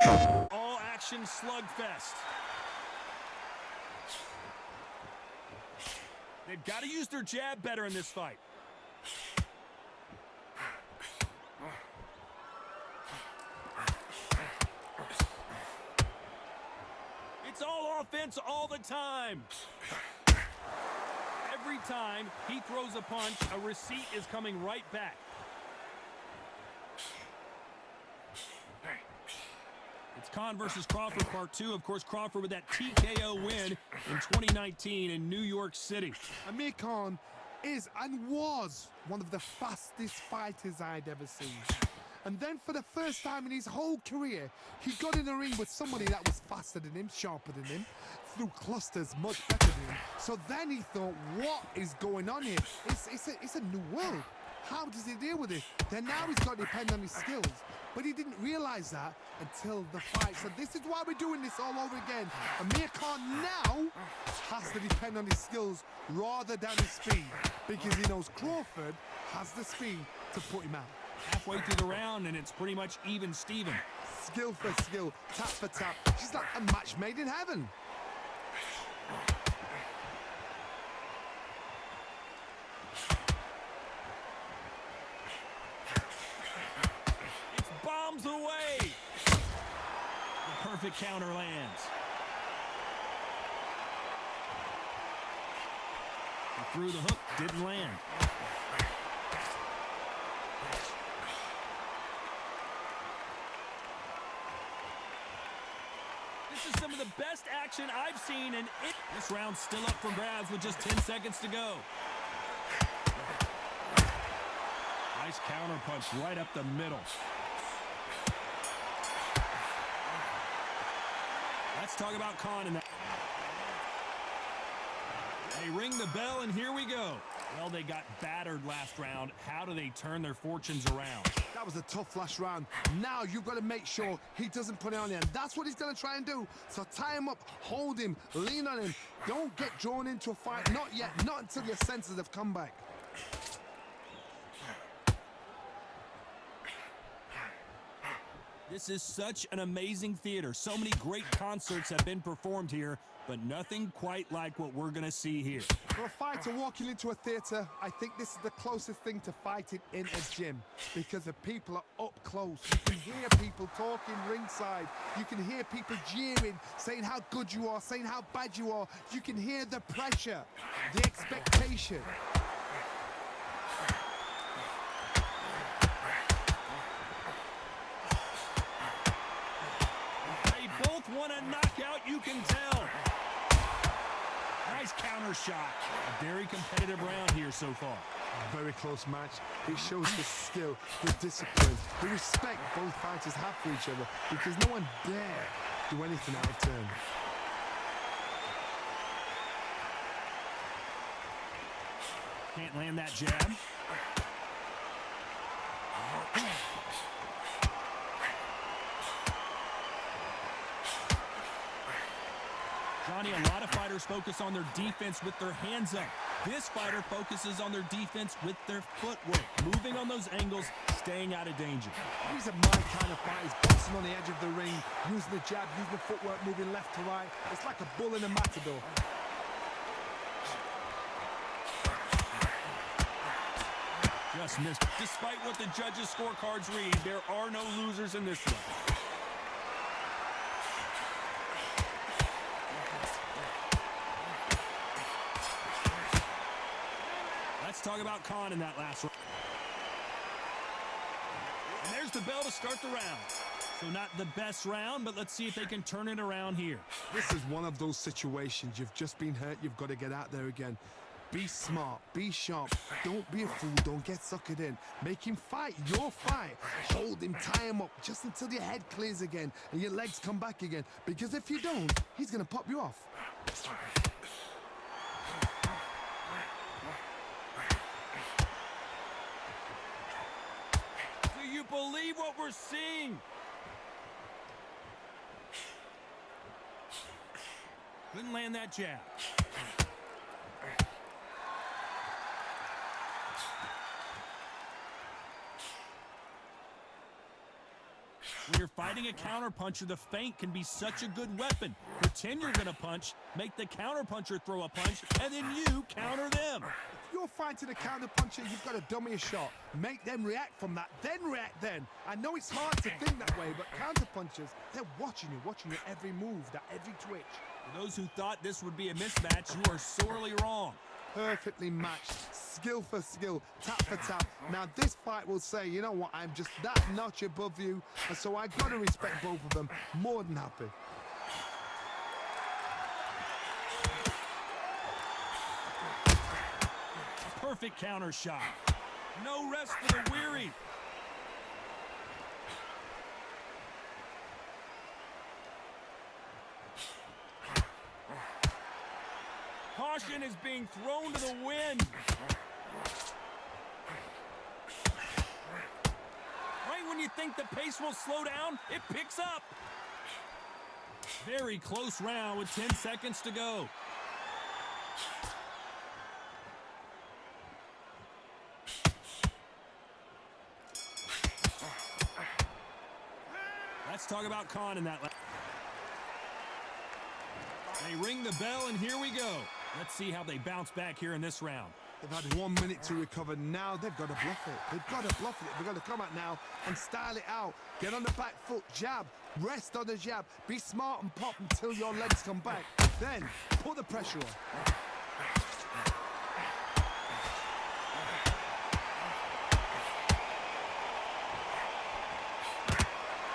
All-action slugfest. They've got to use their jab better in this fight. It's all offense all the time. Every time he throws a punch, a receipt is coming right back. It's Khan versus Crawford part 2. Of course, Crawford with that TKO win in 2019 in New York City. Amir Khan is and was one of the fastest fighters I'd ever seen. And then for the first time in his whole career, he got in a ring with somebody that was faster than him, sharper than him, threw clusters much better than him. So then he thought, what is going on here? It's a new world. How does he deal with it? Then now he's got to depend on his skills. But he didn't realize that until the fight. So this is why we're doing this all over again. Amir Khan now has to depend on his skills rather than his speed, because he knows Crawford has the speed to put him out. Halfway through the round, and it's pretty much even Steven. Skill for skill, tap for tap. She's like a match made in heaven. It's bombs away. The perfect counter lands. He threw the hook, didn't land. This is some of the best action I've seen, and this round's still up for grabs with just 10 seconds to go. Nice counter punch right up the middle. Let's talk about Khan in that. They ring the bell, and here we go. Well, they got battered last round. How do they turn their fortunes around? That was a tough last round. Now you've got to make sure he doesn't put it on you. And that's what he's going to try and do. So tie him up, hold him, lean on him. Don't get drawn into a fight. Not yet. Not until your senses have come back. This is such an amazing theater. So many great concerts have been performed here, but nothing quite like what we're going to see here. For a fighter walking into a theater, I think this is the closest thing to fighting in a gym, because the people are up close. You can hear people talking ringside. You can hear people jeering, saying how good you are, saying how bad you are. You can hear the pressure, the expectation. Both want a knockout, you can tell. Nice counter shot. A very competitive round here so far. Very close match. It shows the skill, the discipline, the respect both fighters have for each other, because no one dare do anything out of turn. Can't land that jab. Johnny, a lot of fighters focus on their defense with their hands up. This fighter focuses on their defense with their footwork, moving on those angles, staying out of danger. These are my kind of fighters, boxing on the edge of the ring, using the jab, using the footwork, moving left to right. It's like a bull in a matador. Just missed. Despite what the judges' scorecards read, there are no losers in this one. Let's talk about Khan in that last round. And there's the bell to start the round. So not the best round, but let's see if they can turn it around here. This is one of those situations. You've just been hurt. You've got to get out there again. Be smart. Be sharp. Don't be a fool. Don't get suckered in. Make him fight your fight. Hold him. Tie him up just until your head clears again and your legs come back again. Because if you don't, he's going to pop you off. Do you believe what we're seeing? Couldn't land that jab. When you're fighting a counterpuncher, the feint can be such a good weapon. Pretend you're going to punch, make the counterpuncher throw a punch, and then you counter them. If you're fighting a counterpuncher, you've got to dummy a shot. Make them react from that, then react then. I know it's hard to think that way, but counterpunchers, they're watching your every move, that every twitch. For those who thought this would be a mismatch, you are sorely wrong. Perfectly matched, skill for skill, tap for tap. Now this fight will say, you know what, I'm just that notch above you, and so I gotta respect both of them. More than happy. Perfect counter shot. No rest for the weary. Caution is being thrown to the wind. Right when you think the pace will slow down, it picks up. Very close round with 10 seconds to go. Let's talk about Khan in that. They ring the bell, and here we go. Let's see how they bounce back here in this round. They've had 1 minute to recover. Now they've got to bluff it. They've got to bluff it. They've got to come out now and style it out. Get on the back foot, jab, rest on the jab. Be smart and pop until your legs come back. Then put the pressure on.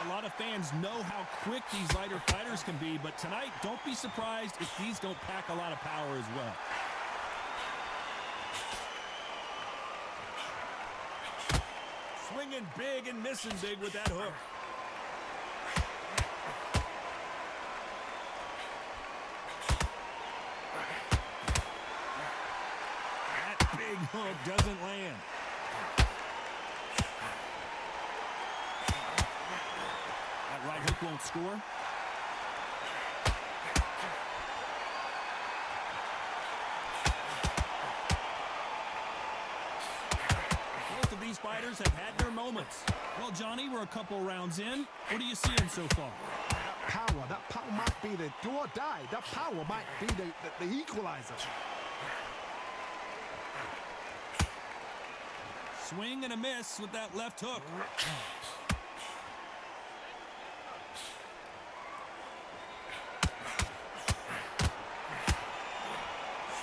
A lot of fans know how quick these lighter fighters can be, but tonight, don't be surprised if these don't pack a lot of power as well. Swinging big and missing big with that hook. That big hook doesn't land. That right hook won't score. Both of these fighters have had their moments. Well, Johnny, we're a couple rounds in. What are you seeing so far? That power might be the do or die. That power might be the equalizer. Swing and a miss with that left hook.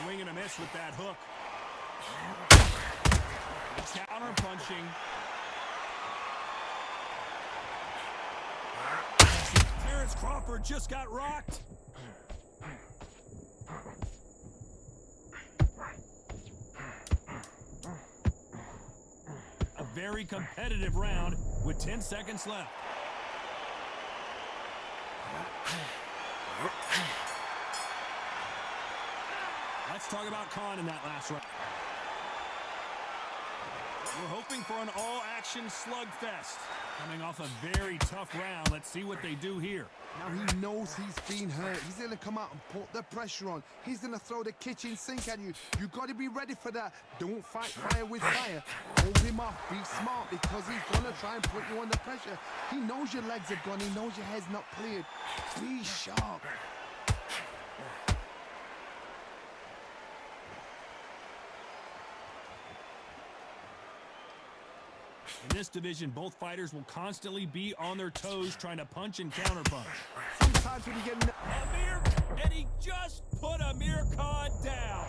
Swing and a miss with that hook. Counter punching. Terrence Crawford just got rocked. A very competitive round with 10 seconds left. Let's talk about Khan in that last round. We're hoping for an all-action slugfest. Coming off a very tough round, let's see what they do here. Now he knows he's been hurt. He's going to come out and put the pressure on. He's going to throw the kitchen sink at you. You got to be ready for that. Don't fight fire with fire. Hold him off. Be smart because he's going to try and put you under pressure. He knows your legs have gone. He knows your head's not cleared. Be sharp. In this division, both fighters will constantly be on their toes trying to punch and counterpunch. Sometimes when you get... Amir, and he just put Amir Khan down.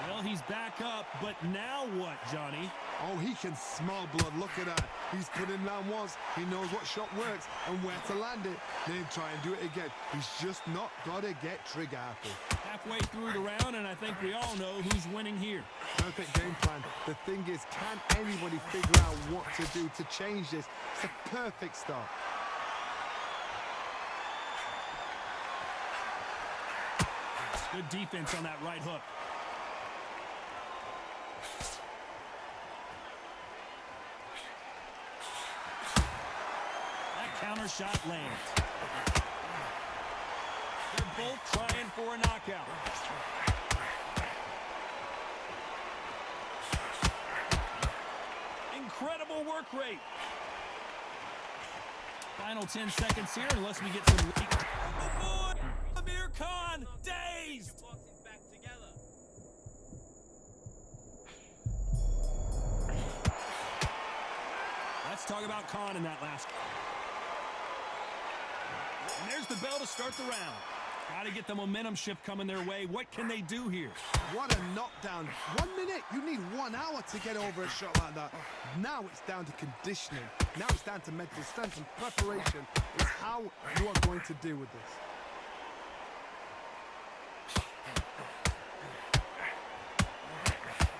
Well, he's back up, but now what, Johnny? Oh, he can smell blood. Look at that. He's put in down once. He knows what shot works and where to land it. Then try and do it again. He's just not got to get trigger happy. Halfway through the round, and I think we all know who's winning here. Perfect game plan. The thing is, can anybody figure out what to do to change this? It's a perfect start. Good defense on that right hook. counter shot lands. They're both trying for a knockout. Incredible work rate. Final 10 seconds here unless we get some leak. Oh boy! Amir Khan, dazed! Let's talk about Khan in that last. And there's the bell to start the round. Got to get the momentum shift coming their way. What can they do here? What a knockdown. 1 minute, you need 1 hour to get over a shot like that. Now it's down to conditioning. Now it's down to mental strength and preparation. Is how you are going to deal with this.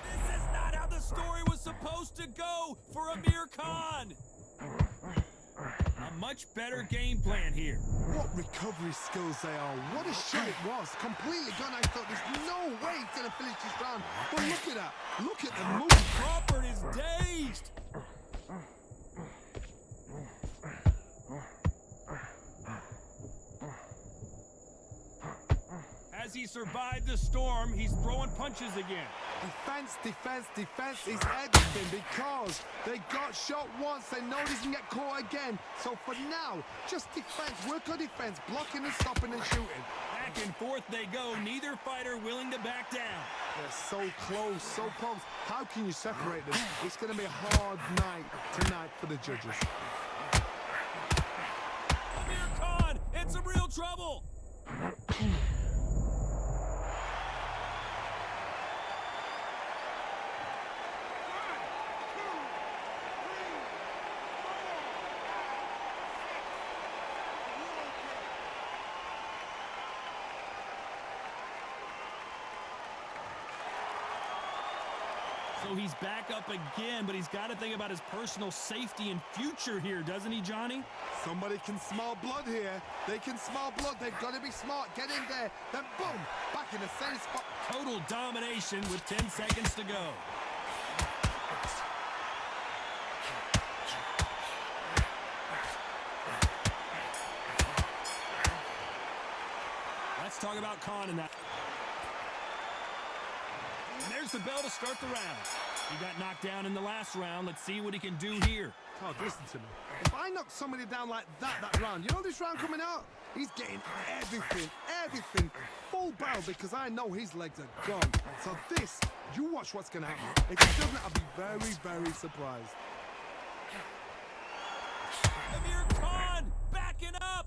This is not how the story was supposed to go for Amir Khan. A much better game plan here. What recovery skills they are. What a shot it was. Completely gone. I thought there's no way he's going to finish this round. But look at that. Look at the move. Crawford is dazed. As he survived the storm, he's throwing punches again. Defense, defense, defense is everything because they got shot once. They know they can get caught again. So for now, just defense. Work on defense. Blocking and stopping and shooting. Back and forth they go. Neither fighter willing to back down. They're so close, so close. How can you separate them? It's going to be a hard night tonight for the judges. Amir Khan in some real trouble. So he's back up again, but he's got to think about his personal safety and future here, doesn't he, Johnny? Somebody can smell blood here. They can smell blood. They've got to be smart. Get in there. Then boom, back in the same spot. Total domination with 10 seconds to go. Let's talk about Khan in that. And there's the bell to start the round. He got knocked down in the last round. Let's see what he can do here. Oh, listen to me. If I knock somebody down like that round, you know this round coming out? He's getting everything, full barrel because I know his legs are gone. So this, you watch what's going to happen. If he doesn't, I'll be very, very surprised. Amir Khan backing up.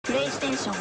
PlayStation